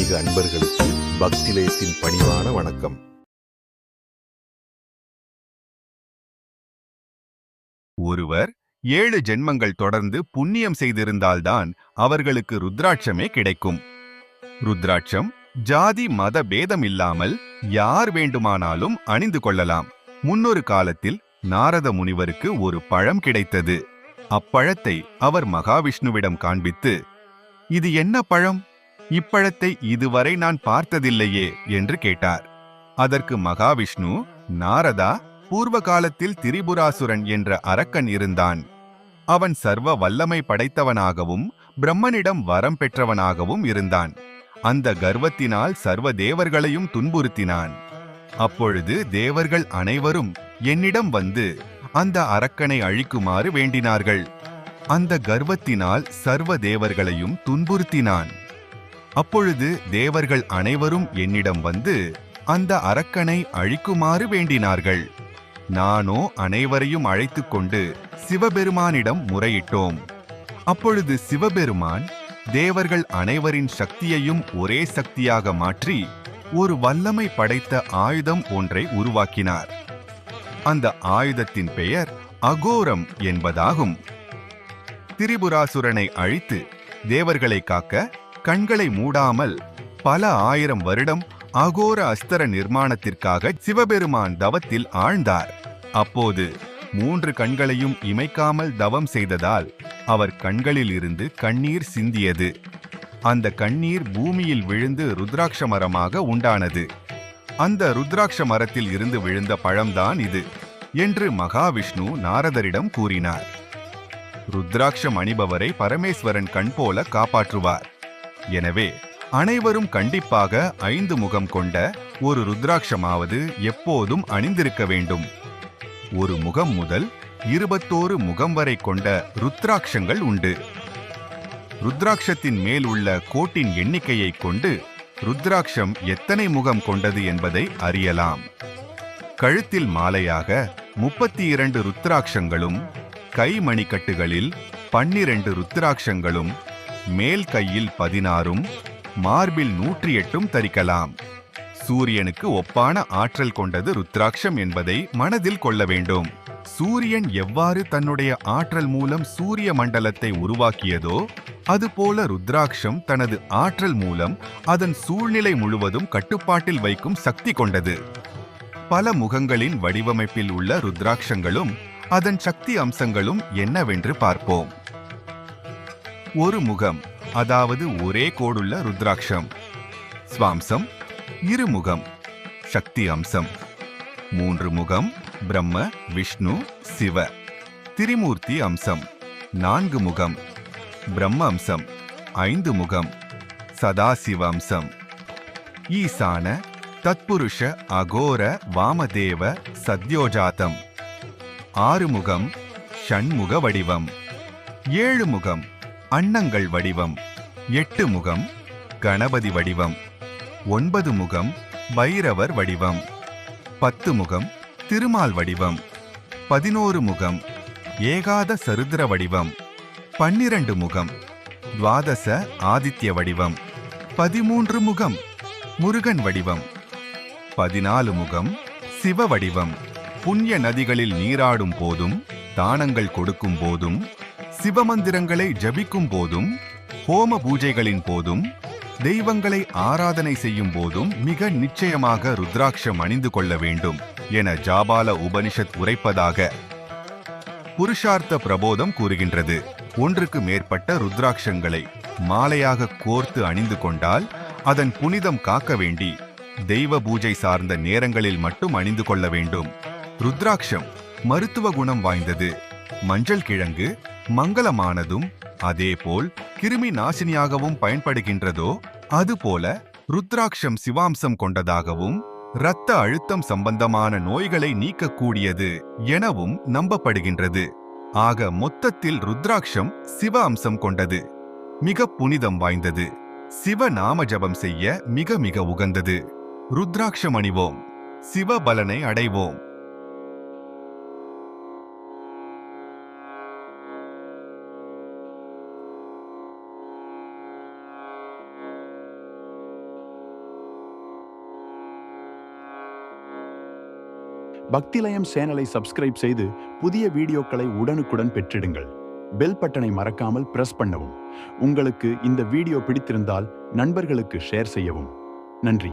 ஆன்மீக அன்பர்களுக்கு பக்திலேயத்தின் பணிவான வணக்கம். ஒருவர் 7 ஜென்மங்கள் தொடர்ந்து புண்ணியம் செய்திருந்தால்தான் அவர்களுக்கு ருத்ராட்சமே கிடைக்கும். ருத்ராட்சம் ஜாதி மத பேதம் இல்லாமல் யார் வேண்டுமானாலும் அணிந்து கொள்ளலாம். முன்னொரு காலத்தில் நாரத முனிவருக்கு ஒரு பழம் கிடைத்தது. அப்பழத்தை அவர் மகாவிஷ்ணுவிடம் காண்பித்து, இது என்ன பழம்? இப்பழத்தை இதுவரை நான் பார்த்ததில்லையே என்று கேட்டார். அதற்கு மகாவிஷ்ணு, நாரதா, பூர்வ காலத்தில் திரிபுராசுரன் என்ற அரக்கன் இருந்தான். அவன் சர்வ வல்லமை படைத்தவனாகவும் பிரம்மனிடம் வரம் பெற்றவனாகவும் இருந்தான். அந்த கர்வத்தினால் சர்வ தேவர்களையும் துன்புறுத்தினான். அப்பொழுது தேவர்கள் அனைவரும் என்னிடம் வந்து அந்த அரக்கனை அழிக்குமாறு வேண்டினார்கள். அந்த கர்வத்தினால் சர்வ தேவர்களையும் துன்புறுத்தினான். அப்பொழுது தேவர்கள் அனைவரும் என்னிடம் வந்து அந்த அரக்கனை அழிக்குமாறு வேண்டினார்கள். நானோ அனைவரையும் அழைத்துக் கொண்டு சிவபெருமானிடம் முறையிட்டோம். அப்பொழுது சிவபெருமான் தேவர்கள் அனைவரின் சக்தியையும் ஒரே சக்தியாக மாற்றி ஒரு வல்லமை படைத்த ஆயுதம் ஒன்றை உருவாக்கினார். அந்த ஆயுதத்தின் பெயர் அகோரம் என்பதாகும். திரிபுராசுரனை அழித்து தேவர்களை காக்க கண்களை மூடாமல் பல 1000 வருடம் அகோர அஸ்திர நிர்மாணத்திற்காக சிவபெருமான் தவத்தில் ஆழ்ந்தார். அப்போது 3 கண்களையும் இமைக்காமல் தவம் செய்ததால் அவர் கண்களில் இருந்து கண்ணீர் சிந்தியது. அந்த கண்ணீர் பூமியில் விழுந்து ருத்ராட்ச மரமாக உண்டானது. அந்த ருத்ராட்ச மரத்தில் இருந்து விழுந்த பழம்தான் இது என்று மகாவிஷ்ணு நாரதரிடம் கூறினார். ருத்ராட்சம் அணிபவரை பரமேஸ்வரன் கண் போல காப்பாற்றுவார். எனவே அனைவரும் கண்டிப்பாக 5 முகம் கொண்ட ஒரு ருத்ராட்சமாவது எப்போதும் அணிந்திருக்க வேண்டும். ஒரு முகம் முதல் 21 முகம் வரை கொண்ட ருத்ராட்சங்கள் உண்டு. ருத்ராட்சத்தின் மேல் உள்ள கோட்டின் எண்ணிக்கையை கொண்டு ருத்ராட்சம் எத்தனை முகம் கொண்டது என்பதை அறியலாம். கழுத்தில் மாலையாக 32 ருத்ராட்சங்களும், கை மணிக்கட்டுகளில் 12 ருத்ராட்சங்களும், மேல் கையில் 16, மார்பில் 108 தரிக்கலாம். சூரியனுக்கு ஒப்பான ஆற்றல் கொண்டது ருத்ராட்சம் என்பதை மனதில் கொள்ள வேண்டும். சூரியன் எவ்வாறு தன்னுடைய ஆற்றல் மூலம் சூரிய மண்டலத்தை உருவாக்கியதோ அதுபோல ருத்ராட்சம் தனது ஆற்றல் மூலம் அதன் சூழ்நிலை முழுவதும் கட்டுப்பாட்டில் வைக்கும் சக்தி கொண்டது. பல முகங்களின் வடிவமைப்பில் உள்ள ருத்ராட்சங்களும் அதன் சக்தி அம்சங்களும் என்னவென்று பார்ப்போம். ஒரு முகம், அதாவது ஒரே கோடுள்ள ருத்ராட்சம். ஸ்வாம்சம், இருமுகம், சக்தி அம்சம். 3 முகம், பிரம்ம, விஷ்ணு, சிவ. திரிமூர்த்தி அம்சம். 4 முகம், பிரம்ம அம்சம். 5 முகம், சதாசிவ அம்சம். ஈசான, தத்புருஷ, அகோர, வாமதேவ, சத்யோஜாதம். 6 முகம், ஷண்முக வடிவம். 7 முகம், அன்னங்கள் வடிவம். 8 முகம், கணபதி வடிவம். 9 முகம், பைரவர் வடிவம். 10 முகம், திருமால் வடிவம். 11 முகம், ஏகாத சருத்ர வடிவம். 12 முகம், துவாதச ஆதித்ய வடிவம். 13 முகம், முருகன் வடிவம். 14 முகம், சிவ வடிவம். புண்ணிய நதிகளில் நீராடும் போதும், தானங்கள் கொடுக்கும் போதும், சிவமந்திரங்களை ஜபிக்கும் போதும், ஹோம பூஜைகளின் போதும், தெய்வங்களை ஆராதனை செய்யும் போதும் மிக நிச்சயமாக ருத்ராட்சம் அணிந்து கொள்ள வேண்டும் என ஜாபால உபனிஷத் உரைப்பதாக புருஷார்த்த பிரபோதம் கூறுகின்றது. ஒன்றுக்கு மேற்பட்ட ருத்ராட்சங்களை மாலையாக கோர்த்து அணிந்து கொண்டால் அதன் புனிதம் காக்க வேண்டி தெய்வ பூஜை சார்ந்த நேரங்களில் மட்டும் அணிந்து கொள்ள வேண்டும். ருத்ராட்சம் மருத்துவ குணம் வாய்ந்தது. மஞ்சள் கிழங்கு மங்களமானதும் அதேபோல் கிருமி நாசினியாகவும் பயன்படுகின்றதோ அதுபோல ருத்ராட்சம் சிவாம்சம் கொண்டதாகவும் இரத்த அழுத்தம் சம்பந்தமான நோய்களை நீக்கக்கூடியது எனவும் நம்பப்படுகின்றது. ஆக மொத்தத்தில் ருத்ராட்சம் சிவ அம்சம் கொண்டது, மிக புனிதம் வாய்ந்தது, சிவ நாம ஜபம் செய்ய மிக மிக உகந்தது. ருத்ராட்சம் அணிவோம், சிவ பலனை அடைவோம். பக்திலயம் சேனலை சப்ஸ்கிரைப் செய்து புதிய வீடியோக்களை உடனுக்குடன் பெற்றிடுங்கள். பெல் பட்டனை மறக்காமல் பிரஸ் பண்ணவும். உங்களுக்கு இந்த வீடியோ பிடித்திருந்தால் நண்பர்களுக்கு ஷேர் செய்யவும். நன்றி.